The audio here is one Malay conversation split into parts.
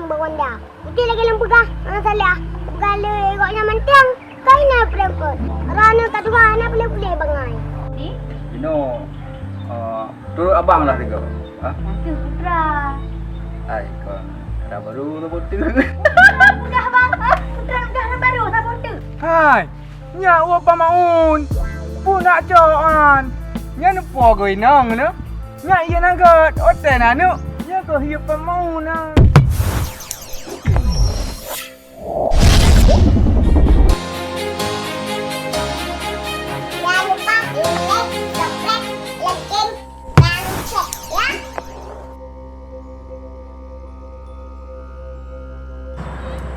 beronda. Putih lagi lampu kah? Salah. Kalau ikutnya mentang, kau nak berangkat. Rana tak dua anak boleh bangai. Ni? Turut abang lah tiga. Ha? Nanti Putra. Ai, kon dah baru tu botu. Dah bang. Putra baru tak bodoh. Hai, nya wa pa maun. Pu nak joan. Nya nu po goi nang ne. Nya iya nang ga ote na nu. Nya ko hiu pa maun na. Jangan lupa like, subscribe, like, dan share ya.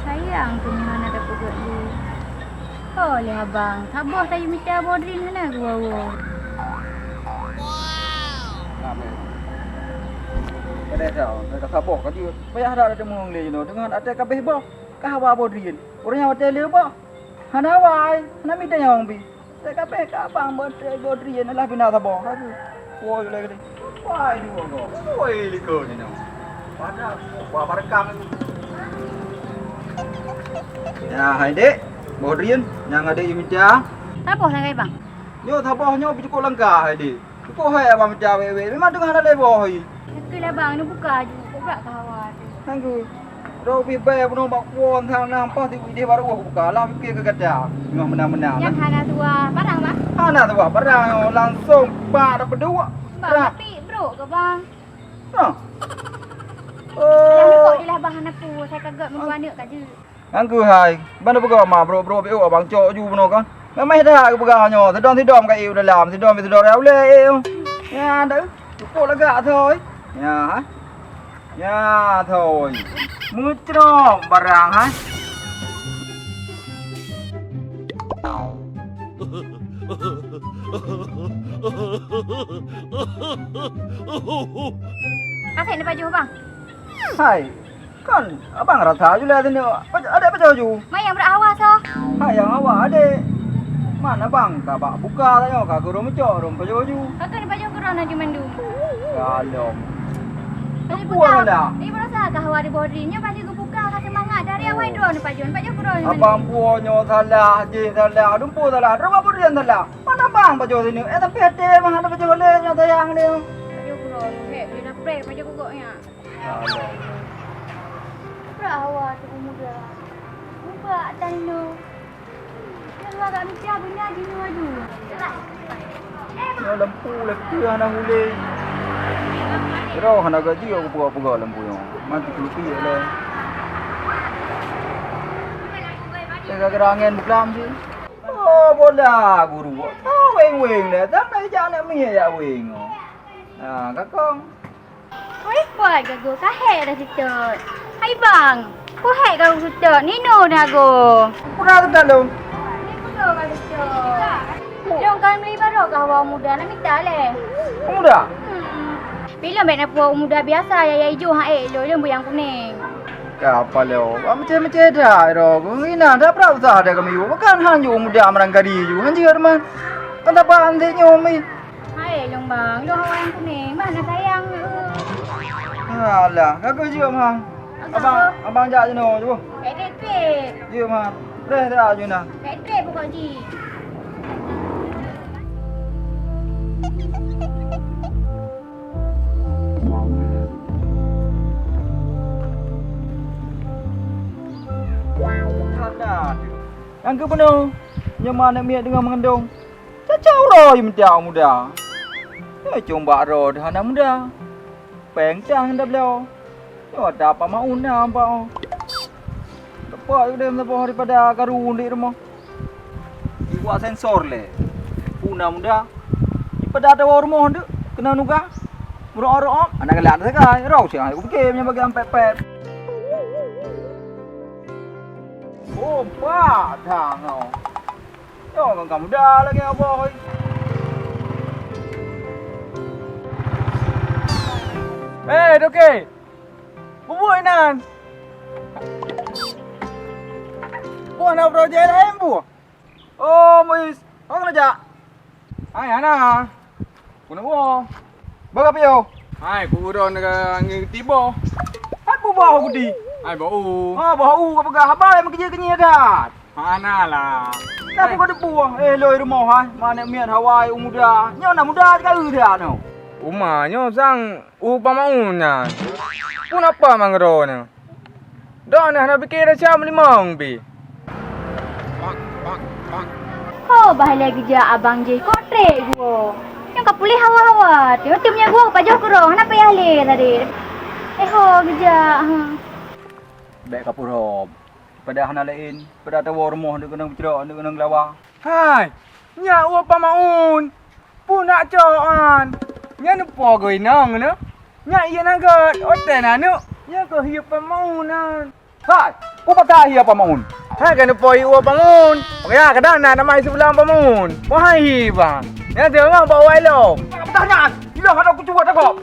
Sayang tu ni mana ada pokok ni. Oh, lihat abang. Tabah saya minta bodrin mana gua. Kada tahu, nak sabar kan dia. Payah ada mung le no dengan ada kabeh bah. Kah wa bodrin. Orangnya hotel le bah. Hana wai, hana minta yang bi. Tak kabeh ka abang bodrin lah bina sabar. Aduh. Woi lagi. Wai dua go. Woi liko ni no. Pada wa barakam. Ya, hai dek. Bodrin yang ada yang minta. Tabah lah bang. Yo thabahnya cukup lengkap hai dek. Cukup hai abang minta wewe. Memang dengan ada lebih hai. Kelah bang ni buka je. Buka kawan. Nanggu. Ro pi bay pun bak won thang nang pa ti dia baru buka lah fikir ke kada. Memang menang-menang. Yang hana tua barang bang. Ana tu bah barang langsung ba dapat dua. Bang tapi bro ke bang. Ha. Yang Oh. kok jelah bang hana pu. Saya kagak menguanak kat je. Angku hai. Mana buka ma bro biu abang cok ju pun kan. Memang dah ke bukannya. Sedom kat iu dalam. Sedom le eu. Ya dah. Cukup lega thôi. Ya ha. Ya thôi. Mucrom barang ha. Kasih ni baju bang. Hai. Kan abang rasa je lah sini. Ada apa ju? Mai yang berawas oh. Hai yang awak ada. Mana bang? Kabak buka tanya kak guru mencok rum baju. Kakak ni baju kurang nak mandu. Kalau. Ni Buang dah. Ni berasa kahwa di bodrinya pasti aku buka kasih semangat dari awal drone ni baju kurang. Abang punya salah, je salah, dumpu salah, rumah berian salah. Mana bang baju sini? Tapi ada mah ada baju le yang tayang ni. Baju kurang. Hei, dia dah break baju kukuknya. Kalau. Berawa tu muda. Buka tanu. Kalau tak bisa punya jenis baju. Ya lampu lekir anak hule. Kira anak gaji aku buka lampu yang. Mati kelupi le. Kira angin buklam sih. Oh bola guru. Oh weng le. Tak nak jangan mi ya weng. Nah, kakong. Oi, buat gago kahe dah situ. Hai bang. Ko hai gago situ. Ni no dah go. Kurang tak dong. Ni ko gago situ. Long kan beli baru kahwa muda nak minta le. Muda. Bila mek nak puak muda biasa ya hijau lo lembu yang kuning. Apa lo? Macam dah ro. Ina dah berapa usah ada kami. Bukan hanya muda merangkari ju. Hanya herman. Kan tak paham dia nyomi. Hai long bang, lo hawa yang kuning. Mana sayang. Alah, kakak je mah. Abang jak je no, cuba. Edit. Je mah. Dah dah je nah. Edit pokok ji. Yang ke penuh. Nyaman nak miak dengan mengendong. Cacau roh yang menjauh muda. Ya coba roh dah anak muda. Pengcang dah beliau. Ya ada apa mau nak apa. Lepas itu dia menapa daripada karun di rumah. Iwa sensor le. Puna muda. Daripada ada orang rumah tu. Kena nuga. Murah-murah. Anak gelat sekali. Roh siang. Aku fikir punya bagi ampet-pet. Oh, pak dah ngau. Yo, kamu dah lagi apa hoi? Doke. Bubuk nan. Buah nak projek lain bu. Oh, Muiz. Kau kena jak? Hai ana. Kuna buah. Baga pio. Hai ku udah nak ngin tiba. Aku bawa aku di. Ai bau. Bau ka pegah habai mak kerja dah. Mana lah. Kenapa kau dibuang? Loi rumah ha. Mana miat Hawaii muda. Nyo nak muda sekali dia no. Umahnya sang pamaunnya. Pun apa mangrone? Dah nak fikir macam limang bi. Oh, bahagia kerja abang je. Kotrek gua. Yang kau pulih hawa-hawa. Timnya gua pajak kurang. Kenapa ya le tadi? Kerja. Baik kapurop. Pada hana lain, pada tawa rumah dia kena bercerak, dia kena ngelawa. Hai. Nya pamaun. Pun nak coan. Nya nu pogoi nang ne. Nya iya nagat hotel na nu. Nya ko hiya pamaunan. Hai, patah apa maun? Hai kan poi pamaun. Ya kadang nak namai sebelah pamaun. Wahai bang. Nya jangan bawa lo. Tanya, gila ada aku cuba tak kok.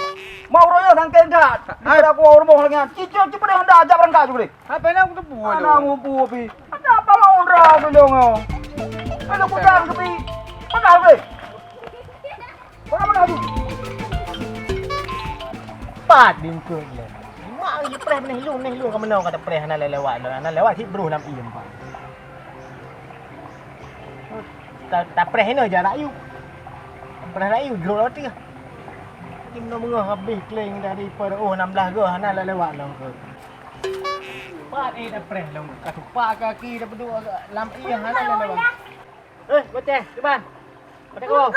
Mau royo thằng keng kat. Ada aku rumah lagi. Cicil cepat dah hendak ajak berangkat juga. Apa nak aku tu buat? Ana mu pu pi. Ada apa mau ra dulu ngau. Ada ku dan ke pi. Patah be. Mana tu? Pat din ko le. Mak ni preh ni lu ka menau kata preh na lewat lo. Na lewat hit bro 6 im pak. Ta preh ni je nak yu. Preh nak yu gro roti. Tim no mengah habis kleng dari pada 16 ke na lewat lo ke. Pat dah preh lo. Ka tupak kaki dah berdua lam iya na lewat. Bocah, depan. Pada kau.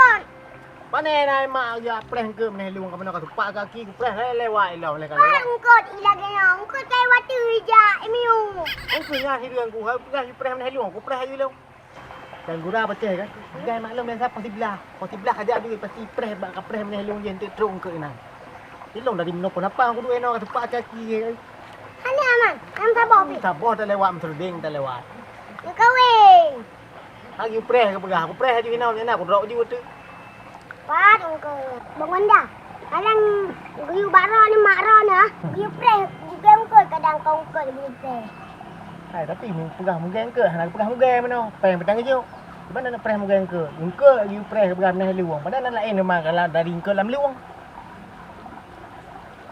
Panai nai mak ya preh ke meneh luang ka menau ka tupak kaki ku preh lewat lo le ka lewat. Angkut ilagay na. Angkut kay watu ija. Imiu. Aku ingat hidup aku, aku ingat preh meneh luang, aku preh ayu lo. Dan gura betul kan? Gai maklum yang siapa posibelah aja duit pasti preh bak ka preh meneh luang jen terung ke ina. Tilong dari menopo napa aku duit no ka tupak kaki. Hani aman. Am sabar pi. Saboh dah lewat merding dah lewat. Kawin. Aku preh ke begah, aku preh aja ina aku rok je tu. Pat angkut. Bang Wanda. Kadang guyu baro ni mak ro na. Guyu preh juga angkut kadang kau angkut guyu preh. Hai tapi mu pegah mugeng ke? Nak pegah mugeng mano? Peng petang je. Di mana nak preh mugeng ke? Engke you preh begah meneh luang. Padahal lain memang kalau dari engke lam luang.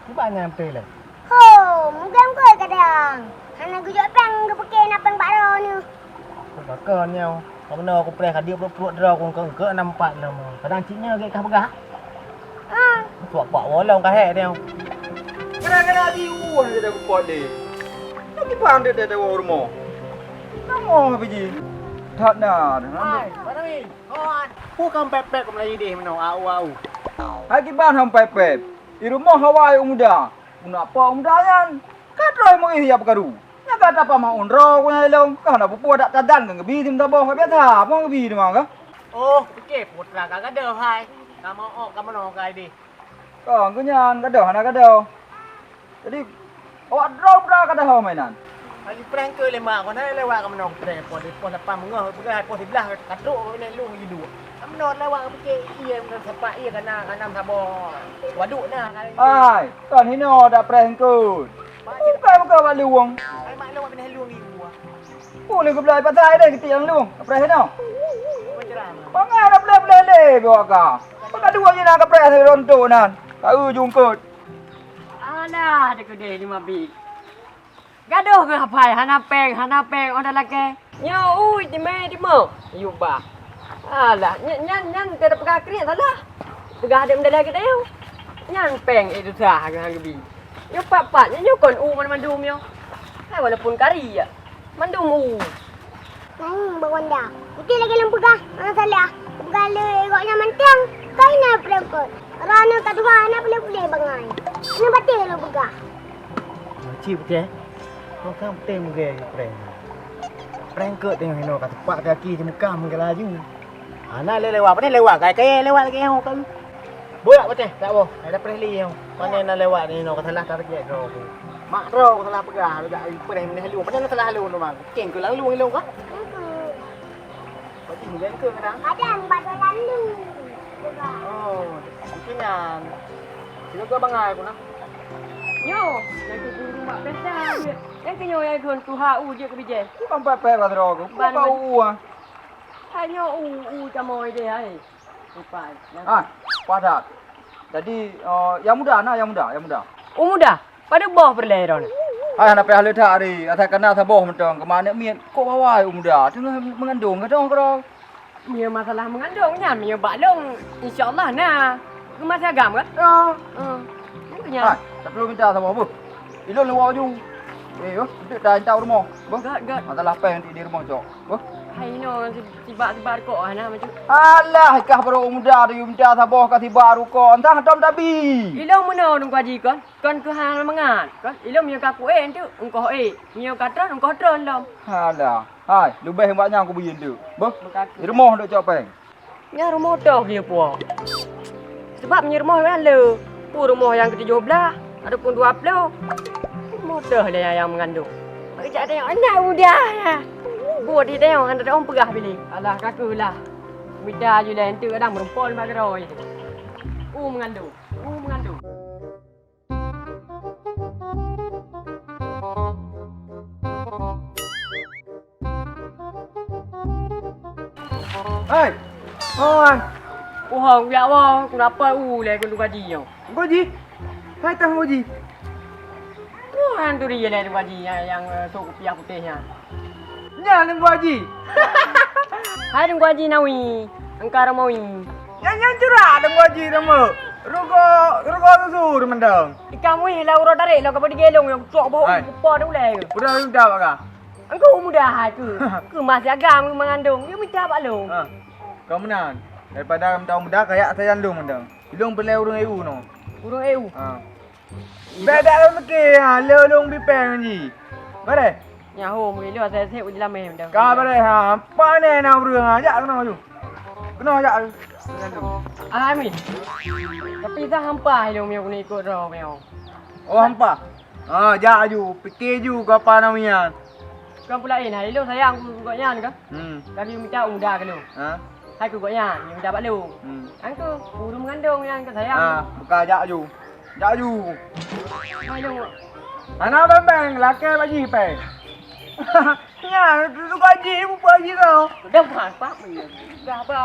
Ni banyak betul lah. Ho, mungkin angkut kadang. Hana guyu peng ke pakai na peng baro ni. Bakar ni aku. Kau mana aku preh dia perut draw aku engke nampak nama. Kadang ciknya ke kah begah. Tuak-pak wolong kah hek dia. Kena di uang dia aku pot dia. Lagi pandai dia tawa rumah. Kamu apa ji? Tak nak. Hai, mana ni? Kawan. Pu kam pepek ke Melayu dia mano au. Lagi ban sampai pep. Di rumah Hawaii muda. Nak apa muda kan? Kadroi mau iya berkaru. Ya kata apa mau unro ku nyelong. Kah nak pupu dak tadan kan gebi tim tabah ka biasa. Apa gebi ni mangga? Oh, okey, putra kagak ada hai. Kamu kamu no kai di. Kah kunyan kadoh anak kadoh. Jadi awak draw bra kadoh mainan. Lagi prank ke lemak kau nak lewat kamu no prank pon depan mengah pergi pon sebelah kaduk ni lu lagi dua. Kamu no lewat pergi iya kan sepak iya kana sabar. Waduk nah. Ai, kan hino dak prengkut. Bukan bukan balik luang. Ai mak lewat benih lu ni gua. Boleh ke belai pasal dah kita yang luang. Preh hino. Macam Pangai dah belai le bawa ka. Pakai dua je nak preh saya rontok nan. Tahu jungkut. Alah, ada kedai 5 big. Gaduh ke hapai, hana peng, ada lagi. Nya ui di me di mo. Yu ba. Alah, nyan tidak pegang kering salah. Pegang ada benda lagi dah. Nyan peng itu sah dengan gebi. Yo pat nya kon u man mandum yo. Hai walaupun kari ya. Mandum u. Nang Bang Wanda. Itu lagi lam pegah. Ana salah. Pegah le goknya mentang. Kai na prengkut. Rana kadua ana boleh bangai. Ana batil lo pegah. Cip je. Kau kan betul muka prank. Prank ke tengok hino kat tepak kaki je muka muka laju. Ana lewat apa ni lewat kai lewat lagi hau kan. Bolak betul tak boh. Ada preli hau. Mana nak lewat ni hino kat salah target ro. Mak ro salah pegah dak prank ni halu. Mana salah halu tu mak. Keng ke lalu halu ka? Berarti muka ke kadang. Kadang badal lalu. Pegah. Oh, mungkin yang sino ke bangai aku nak. Yo, yang tu guru mak pesan. Yang kenyo yang kon tu ha u je ke bije. Bukan pepek kat ro ku. Bau ah. Hanya u camoy dia hai. Lupa. Padat. Jadi yang muda. Muda. Pada bawah perleron. Hai anak peh letak hari, atas kena saboh mentang. Kemana mian? Kok bawa muda? Tengah mengandung ke dong kau? Mia masalah mengandungnya, mia baklong. InsyaAllah nah. Kau masih agam kan? Punya. Hai, tak perlu minta saboh bu. Ilon luar ju. Duduk dah tahu rumah. Bu. Gad. Masalah peh nanti di rumah cok. Bu. Hai no, tiba-tiba kok nah macam. Alah, kah baru muda tu minta saboh kat tiba kau. Entah dom tabi. Ilong mana dong kaji kon? Kon ke hal mangat. Kon ilong mia kaku tu. Engkau mia katron engkau tron dom. Alah. Hai, lebih hebatnya aku begini tu. Bu. Di rumah duk cok peh. Nya rumah dah dia puak. Sebab punya rumah kan le. Rumah yang ke-17 ataupun 20. Rumah dah lah yang mengandung. Kerja ada yang anak muda lah. Buat dia tengok antara orang pegah pilih. Alah kaku lah. Mida je lah itu kadang merempon mak geroy. Mengandung. Mengandung. Hei. Oi. Hong ya wong, kenapa le ku gaji yo. Gaji. Hai tah gaji. Kan tu dia le gaji yang sok rupiah putihnya. Nya nang gaji. Hai dong gaji nawi. Angkara mawi. Nya cerah nang gaji nama. Rugo susu mendang. Kamu ni lah urut tarik lah kau pergi gelong yang sok bau kupa tu le. Udah minta apa kah? Engkau mudah tu. Ke masih agam mengandung. You minta apa lu? Kau menang. Daripada minta muda kayak saya lu mendang. Ilung belai urung EU no. Urung EU. Beda lu ke lelong bipeng ni. Bare. Nyaho mungkin lu saya uji lama mendang. Ka bare ha. Apa ni nak urung aja kena maju. Kena aja. Amin. Tapi dah hampa lu meo ni ikut ro meo. Oh hampa. Ja ju, fikir ju kau apa namanya. Kau pula hari lu sayang kau nyan ke? Kami minta muda ke lu? Hai ku nyan, yang dapat lu. Angku urung mengandung yang ke sayang. Buka ja ju. Ja ju. Hai lu. Anak bembeng laki baji pe. Nya tu gaji buka gaji tau. Dah hampa mendang. Dah apa?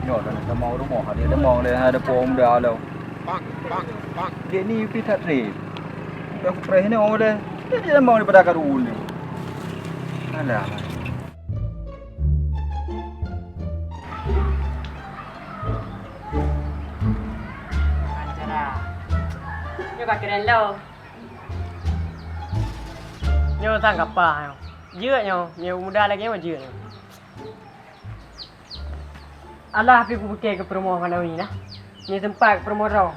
Nhỏ rồi, nó mau đúng mỏ dia mau le ada pom dah lo. Dia ni pi tak trip. Dah pray ni orang dia. Dia mau daripada karun ni. Alah. Acara. Nyo kat keren lo. Nyo sang apa yo? Dưa nyo muda lagi mah dưa. Allah api ku ke promo kana ni nah. Ni tempat promo ro.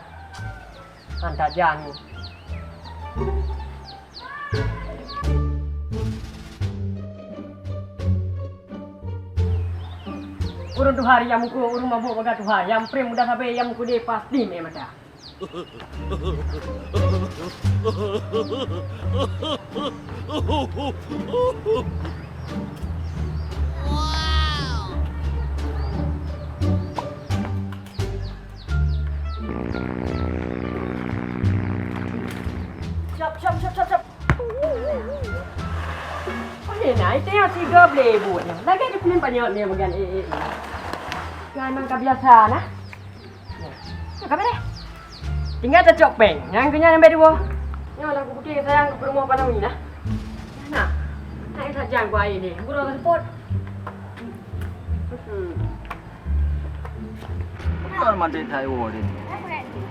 Antak jangan. Urun tu hari yang muku urun mabuk bagat tu hari yang prem muda sampai yang muku dia pasti memang dah. Siap. Boleh nak, itu yang tiga boleh buat. Lagi ada pening banyak ni bagian Kan memang kebiasa nah. Nak apa deh? Tinggal cocok peng. Yang kenyang sampai dua. Yang lagu putih sayang ke rumah panau ni nah. Nah. Nak saja gua air ni. Guru ke support. Kan mandi thai wo đi.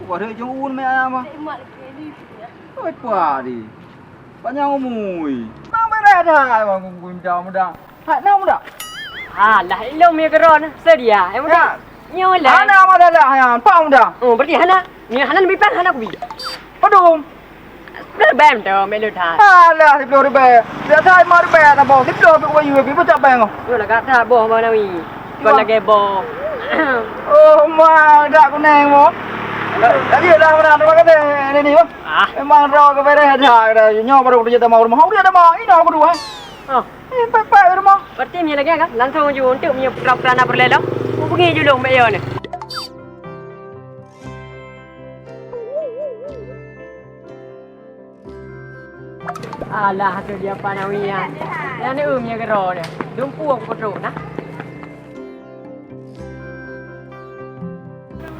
Quả thưa chúng un mẹ mà. Ôi quả đi. Banyak mui. Bang berat dah bang kunjau muda. Hak nak muda. Lah ilmu mi keron sedia. Emang dah. Nyo lah. Ana ma dah lah yang pau muda. Oh, berarti hana. Ni hana lebih pan hana kubi. Aduh. Dah bam dah melu thai. Alah 10 ribu. Dia thai ma ribu tak bau. 10 ribu kau you pergi tak bang. Tu lah kata boh mana wi. Kau lagi boh. Oh ma dak kuning mo. Tadi dah mana tu kata ni bang. Memang ro ke beres dah dah. Nyo baru dia tak mau rumah. Dia dah mau. Ini aku dua. Pak rumah. Berarti mi lagi kan? Langsung je untuk mi kerana perlelo. Mu pergi julung mbak yo ni. Alah tu dia panawian. Yang ni mi gero dia. Dumpu aku teruk nah.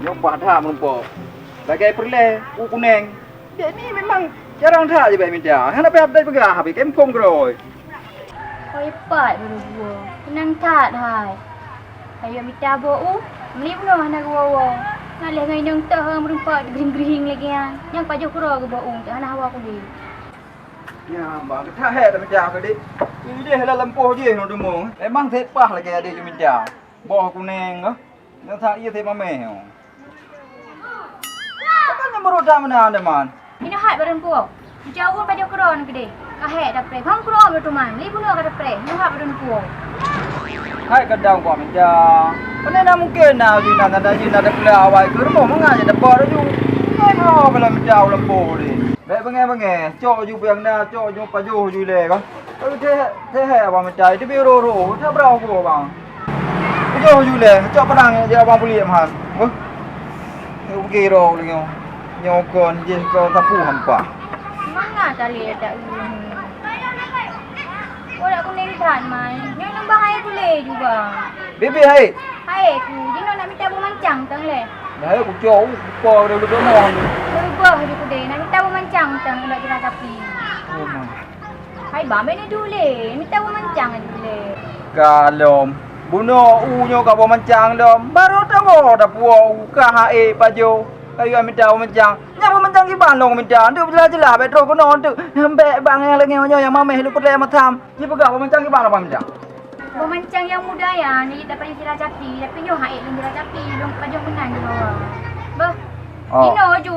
Yo pada mempok. Bagai perle, kuning. Dia ni memang jarang tak je baik minta. Hang nak pergi pegah habis kempom keroi. Kau hebat baru gua. Tenang tak hai. Kayu minta bau. Beli pun anak gua. Ngalih ngai nang tah merempat gering-gering lagi kan. Yang pajuh kura ke bau tak anak hawa aku dia. Ya, bang tak hai tak minta ke dik. Ini dia hala lempoh je no demo. Memang sepah lagi ada je minta. Boh kuning ke. Yang tak ia tema meh. Kan nomor dah mana anda man? Ini hat badan puau. Jauh pajuh kura nak gede. Kahek dah pre. Hang kura betul man. Beli pun ada pre. Ini hat badan puau. Hai kadang gua minta. Mana nak mungkin nak ada pula awal ke rumah mengaje dapat dah ju. Ai mau kalau minta lempoh ni. Baik bengai. Cok ju piang dah, cok ju pajuh ju le kan. Kalau teh abang minta itu biru tak berapa gua bang. Pajuh ju le, cok pedang dia abang beli man. Wah. Ni pergi ro lagi. Nyokon je kau sapu hampa. Mana tali tak ini. Kau nak kuning kan man. Yang nak bahaya boleh juga. Bibi hai. Hai aku, dia nak minta bermancang tang le. Dah aku cok ko dia lu domong. Berubah dia kude nak minta bermancang tang nak kira sapi. Oh man. Hai ba mana dulu minta bermancang dulu. Kalom bunuh unyo ka mancang dom. Baru tahu dah puau ka hae pajo. Kayu minta mancang. Nya mancang ki ban long minta. Tu jelas-jelas petro ko non tu. Hambek bang yang lagi yang mameh lu putih matam. Ni pegah mancang ki ban apa minta. Bermancang yang muda ya, ni dapat istirahat capi. Tapi nyo hae istirahat capi, dong pajong menang je bawah. Bah. Ino ju.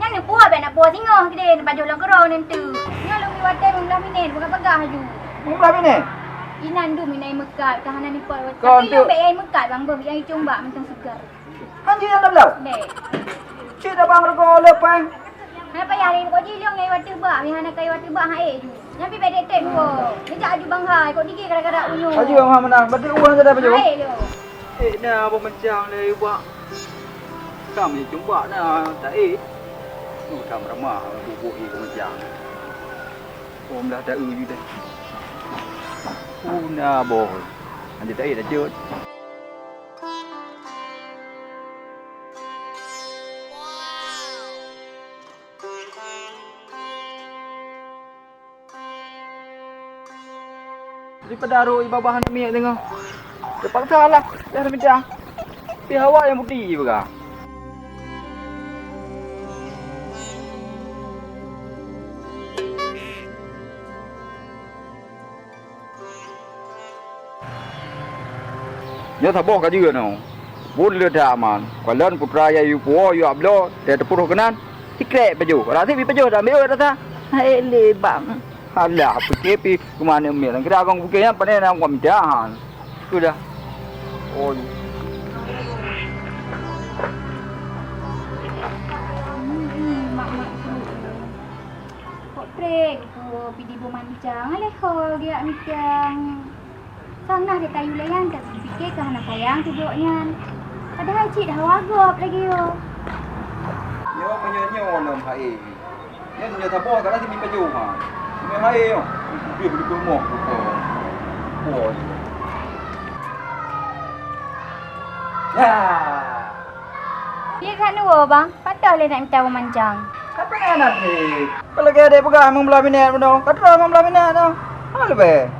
Yang ni puah nak puah singoh kide, pajong lang kero nentu. Nya lu mi watai mula minen bukan pegah ju. Mula ni. Inan du minai mekat, kahanan ni puah. Tapi yang bein mekat bang bah, yang cumba mentang segar. Kan dia dah belau. Dek. Cik dah bang rego lepang. Hai payah ni ko jiliong ngai watu ba, mi hana kai watu ba hae ju. Yang pi bedek tek wo. Ni jak aju bang hai, kok dikir kadang-kadang unyu. Aji orang menang, berarti uang sudah pajo. Hae lo. Dah mancang le buat. Kami jumpa nah tak tu kam ramah bubuk ni mancang. Om dah tak je dah. Una boy. Anjir tak dah jut. Daripada ro ibabah nak miak tengok. Terpaksa lah. Dah minta. Pi hawa yang putih juga. Nhớ thằng bố cả dưa nào. Bốn lừa đảo mà. Quả lớn putra ya yu puo yu ablo. Để tập puro kanan. Tikre baju. Kalau nanti baju dah meo dah. Hai le bang. Alah, pergi pi ke mana mel. Kira abang pergi yang pandai nak ngam dah. Sudah. Oh. Kok trek ko pidi bermancang. Aleh ko dia mancang. Sanah dia kayu layan tak fikir ke anak sayang tuduknya. Padahal cik dah wagop lagi yo. Yo menyo lom hai. Ni nyo thabo ka nanti mi baju ha. Mi hai yo. Dia beli rumah ko. Oh. Ya. Lihat kat nuo bang. Patah le nak minta bermancang. Kata nak ni. Kalau ke ada pegang mung belah minat beno. Kata mung belah minat no. Ha lebih.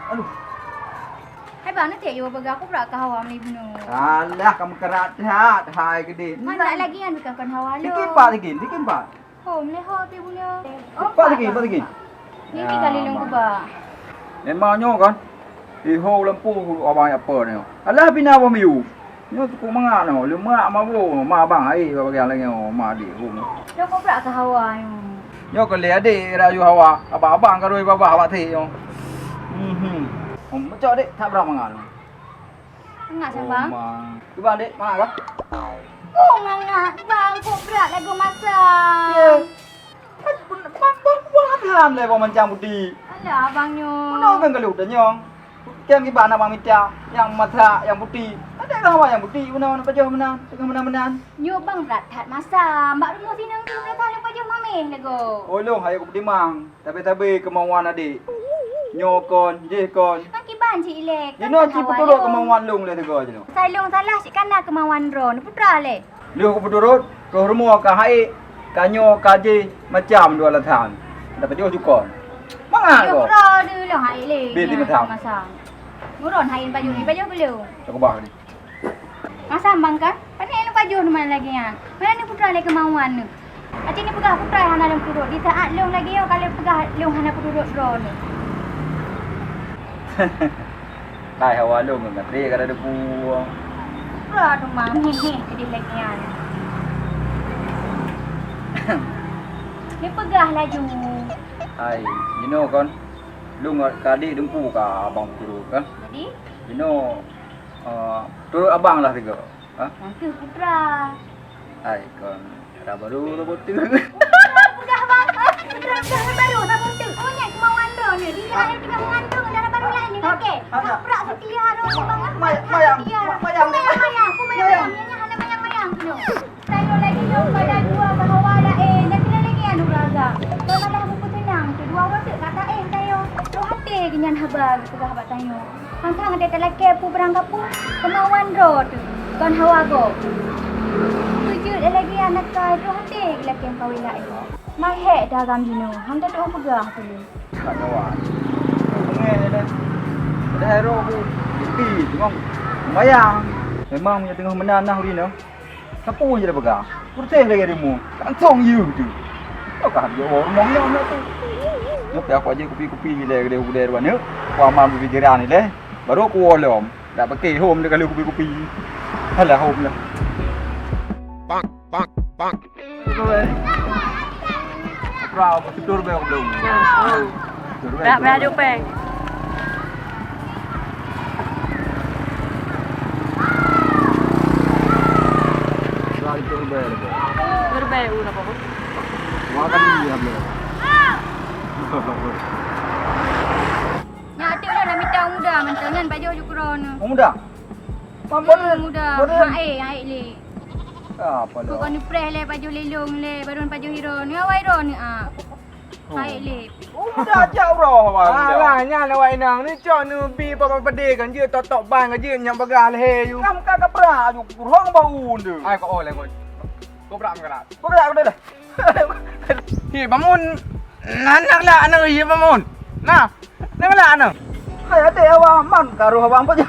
Aduh. Hai bang nak yo baga aku pula ka hawa ni buno. Alah kamu kerat hat hai gede. Mana lagi kan bukan kan hawa lo. Dikit pak. Home le ho pi buno. Pak lagi. Ni kali long kuba. Memangnya kan. Di ho lampu abang apa ni. Alah bina apa miu. Nyo tu mangak no. Lu mak mabu, mak abang ai bagian lagi mak di rumah. Lo ko pula ka hawa yo. Nyo ko le adik rayu hawa. Abang ka roi baba awak thi yo. Macam dek tak berapa mangak no. Ngak sang bang. Tu bang dek mangak kah? Oh ngak bang ko pula lagu masak. Bang tham le bang mancang putih. Alah abang yo. Mana kan kalau dah nyong. Kem ki bana bang minta yang matra yang putih. Ada kan hawa yang putih mana pajo mana tengah mana. Nyo bang berat hat masak. Mbak rumah sinang tu dah tahu pajak mameh lagu. Oh long hai aku putih mang. Tapi kemauan adik. Nyokon, jekon. Maki ban cik ilek. Ini cik betul kemauan long le tega je no. Salong salah cik kana kemauan ron. Putra le. Lu ko pedurut, roh rumah ka hai, kanyo kaje macam dua latan. Dapat dia juga. Mangan Yo ko. pro dulu lo hai le. Beli macam. Masa. Muron hai baju ni baju belum. Cakap bah ni. Masa bang kan? Pani lu baju mana lagi ya? Mana ni putra lagi kemauan ni. Ati ni pegah putra hana dalam perut. Di saat long lagi yo kalau pegah long hana perut ro ni. Lai hawa lu ngam tri ka ada buang. Pro tu mang ni jadi lagi ya. Ni pegah laju. Hai, you know kan. Lu ngat kadi dempu ka abang turut kan. Jadi, You know turut abang lah tiga. Ha? nanti putra. Hai kan. Dah baru robot tu. Pegah bang. Putra baru dah pun tu. Oh ni kemauan ro ni. Di sana tengah mengandung dah baru lah ni okey. Prak setia ro bang. Mayang. Aku mayang. Ni hana mayang tu. Saya lagi yo pada dua bahawa dah dah kena lagi anu raga. Kalau dah buku tenang tu dua orang tu kata tayo. Ro hati kenyan habar pegah habat tayo. Hang ada telake pu berangkap pu kemauan ro tu. Kon hawa go. Tujuh lagi anak kau ro hati laki yang kau ilai. Mai he dalam dino. Hang dah tahu pegah tu. Tak kawan. Pengen dah. Ada hero ku. Pi tengok. Mayang. Memang punya tengah menanah hari ni. Siapa je dah pegang. Putih lagi demo. Kantong you tu. Kau kan dia orang mongnya nak tu. Nak aku aja kopi-kopi le dia udah dewan ni. Ku amal berfikiran ni le. Baru aku olom. Dah pakai home dia kalau kopi-kopi. Halah home lah. Bang. Rau betul be belum. Dah beradu peng. Rau betul be. Berbe una apa? Makan dia belum. Ya ada lah nak minta muda mantangan baju ukuran. Oh muda. Muda. Hai le. Apa Kau dah? kan ni preh le baju lelong le, baru baju hero ni awai ro ni ah. Hai le. Oh muda jauh roh awak. Alah nya nak wai nang ni cok nu bi pa pede kan je tok ban kan je nyam bagal he you. Kam kagak pernah aju kurang bau tu. Ai ko oleh ko. Ko bram kan. Kau dah dah. Hi bamun. Nanak lah anak hi bamun. Nah. Nak lah anak. Hai ada awak man karo awak apa je.